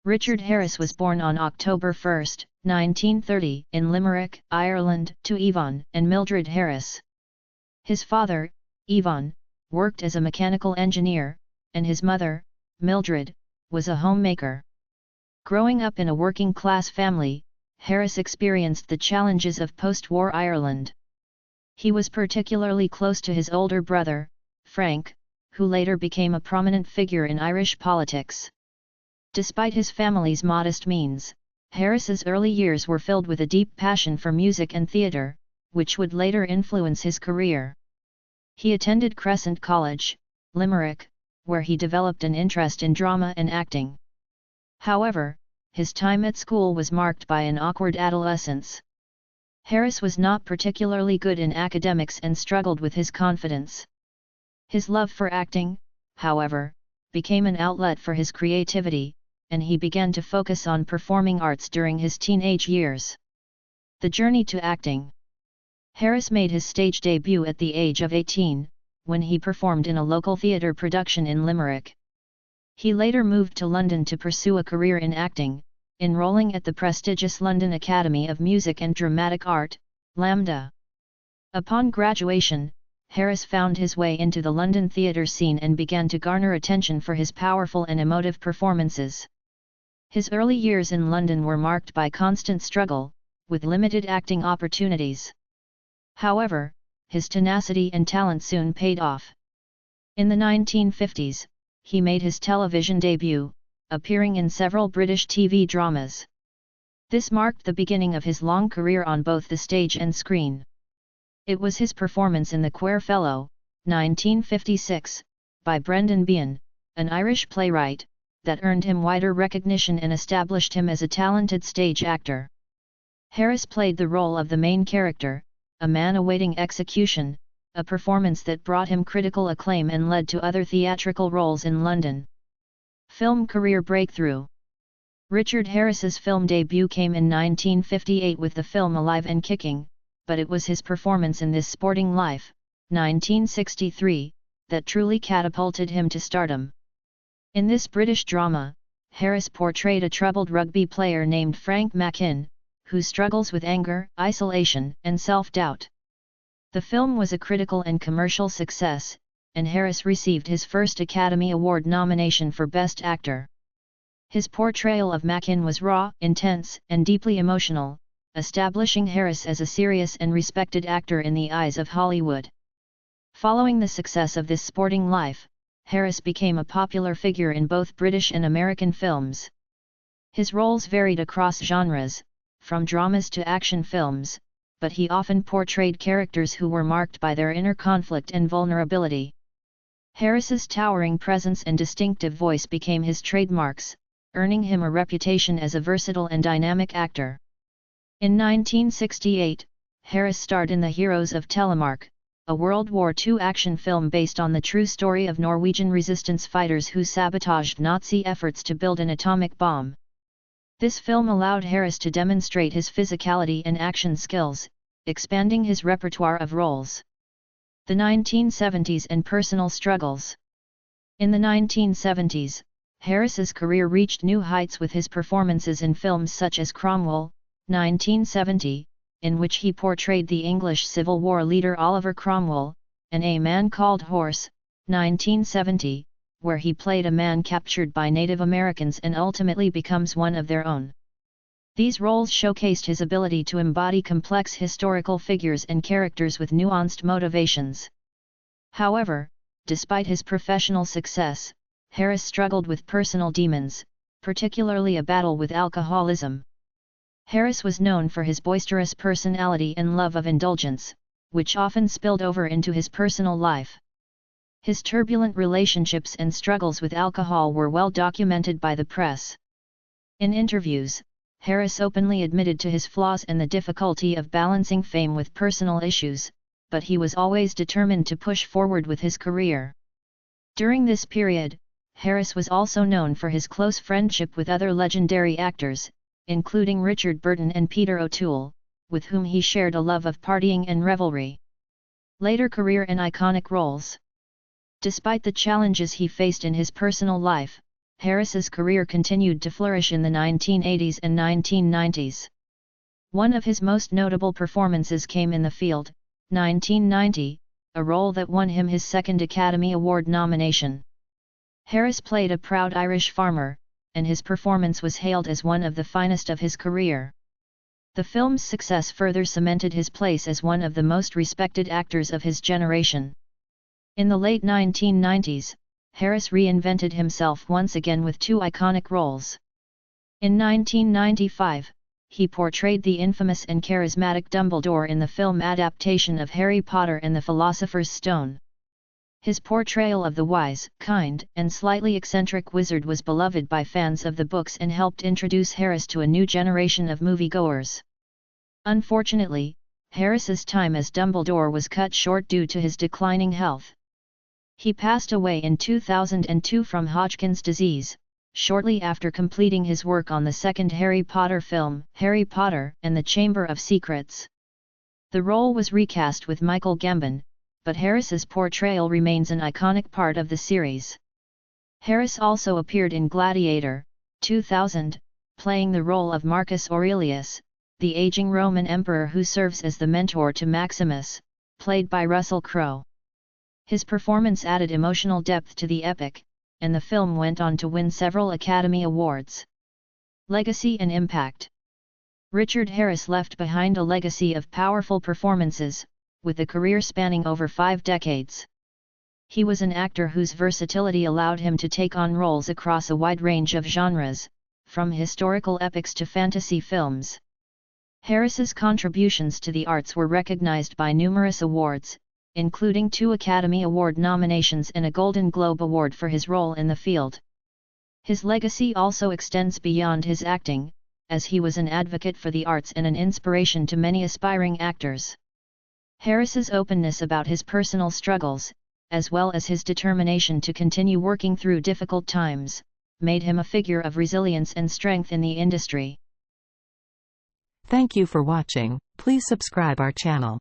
Richard Harris was born on October 1, 1930, in Limerick, Ireland, to Yvonne and Mildred Harris. His father, Yvonne, worked as a mechanical engineer, and his mother, Mildred, was a homemaker. Growing up in a working-class family, Harris experienced the challenges of post-war Ireland. He was particularly close to his older brother, Frank, who later became a prominent figure in Irish politics. Despite his family's modest means, Harris's early years were filled with a deep passion for music and theatre, which would later influence his career. He attended Crescent College, Limerick, where he developed an interest in drama and acting. However, his time at school was marked by an awkward adolescence. Harris was not particularly good in academics and struggled with his confidence. His love for acting, however, became an outlet for his creativity, and he began to focus on performing arts during his teenage years. The journey to acting. Harris made his stage debut at the age of 18, when he performed in a local theatre production in Limerick. He later moved to London to pursue a career in acting, enrolling at the prestigious London Academy of Music and Dramatic Art, LAMDA. Upon graduation, Harris found his way into the London theatre scene and began to garner attention for his powerful and emotive performances. His early years in London were marked by constant struggle, with limited acting opportunities. However, his tenacity and talent soon paid off. In the 1950s, he made his television debut, appearing in several British TV dramas. This marked the beginning of his long career on both the stage and screen. It was his performance in The Queer Fellow, 1956, by Brendan Behan, an Irish playwright, that earned him wider recognition and established him as a talented stage actor. Harris played the role of the main character, a man awaiting execution, a performance that brought him critical acclaim and led to other theatrical roles in London. Film career breakthrough. Richard Harris's film debut came in 1958 with the film Alive and Kicking, but it was his performance in This Sporting Life, 1963, that truly catapulted him to stardom. In this British drama, Harris portrayed a troubled rugby player named Frank Mackin, who struggles with anger, isolation, and self-doubt. The film was a critical and commercial success, and Harris received his first Academy Award nomination for Best Actor. His portrayal of Mackin was raw, intense, and deeply emotional, establishing Harris as a serious and respected actor in the eyes of Hollywood. Following the success of This Sporting Life, Harris became a popular figure in both British and American films. His roles varied across genres, from dramas to action films, but he often portrayed characters who were marked by their inner conflict and vulnerability. Harris's towering presence and distinctive voice became his trademarks, earning him a reputation as a versatile and dynamic actor. In 1968, Harris starred in The Heroes of Telemark, a World War II action film based on the true story of Norwegian resistance fighters who sabotaged Nazi efforts to build an atomic bomb. This film allowed Harris to demonstrate his physicality and action skills, expanding his repertoire of roles. The 1970s and personal struggles. In the 1970s, Harris's career reached new heights with his performances in films such as Cromwell, 1970, in which he portrayed the English Civil War leader Oliver Cromwell, and A Man Called Horse, 1970, where he played a man captured by Native Americans and ultimately becomes one of their own. These roles showcased his ability to embody complex historical figures and characters with nuanced motivations. However, despite his professional success, Harris struggled with personal demons, particularly a battle with alcoholism. Harris was known for his boisterous personality and love of indulgence, which often spilled over into his personal life. His turbulent relationships and struggles with alcohol were well documented by the press. In interviews, Harris openly admitted to his flaws and the difficulty of balancing fame with personal issues, but he was always determined to push forward with his career. During this period, Harris was also known for his close friendship with other legendary actors, including Richard Burton and Peter O'Toole, with whom he shared a love of partying and revelry. Later career and iconic roles. Despite the challenges he faced in his personal life, Harris's career continued to flourish in the 1980s and 1990s. One of his most notable performances came in The Field, 1990, a role that won him his second Academy Award nomination. Harris played a proud Irish farmer, and his performance was hailed as one of the finest of his career. The film's success further cemented his place as one of the most respected actors of his generation. In the late 1990s, Harris reinvented himself once again with two iconic roles. In 1995, he portrayed the infamous and charismatic Dumbledore in the film adaptation of Harry Potter and the Philosopher's Stone. His portrayal of the wise, kind, and slightly eccentric wizard was beloved by fans of the books and helped introduce Harris to a new generation of moviegoers. Unfortunately, Harris's time as Dumbledore was cut short due to his declining health. He passed away in 2002 from Hodgkin's disease, shortly after completing his work on the second Harry Potter film, Harry Potter and the Chamber of Secrets. The role was recast with Michael Gambon, but Harris's portrayal remains an iconic part of the series. Harris also appeared in Gladiator, 2000, playing the role of Marcus Aurelius, the aging Roman emperor who serves as the mentor to Maximus, played by Russell Crowe. His performance added emotional depth to the epic, and the film went on to win several Academy Awards. Legacy and impact. Richard Harris left behind a legacy of powerful performances, with a career spanning over 5 decades. He was an actor whose versatility allowed him to take on roles across a wide range of genres, from historical epics to fantasy films. Harris's contributions to the arts were recognized by numerous awards, including 2 Academy Award nominations and a Golden Globe Award for his role in The Field. His legacy also extends beyond his acting, as he was an advocate for the arts and an inspiration to many aspiring actors. Harris's openness about his personal struggles, as well as his determination to continue working through difficult times, made him a figure of resilience and strength in the industry. Thank you for watching. Please subscribe our channel.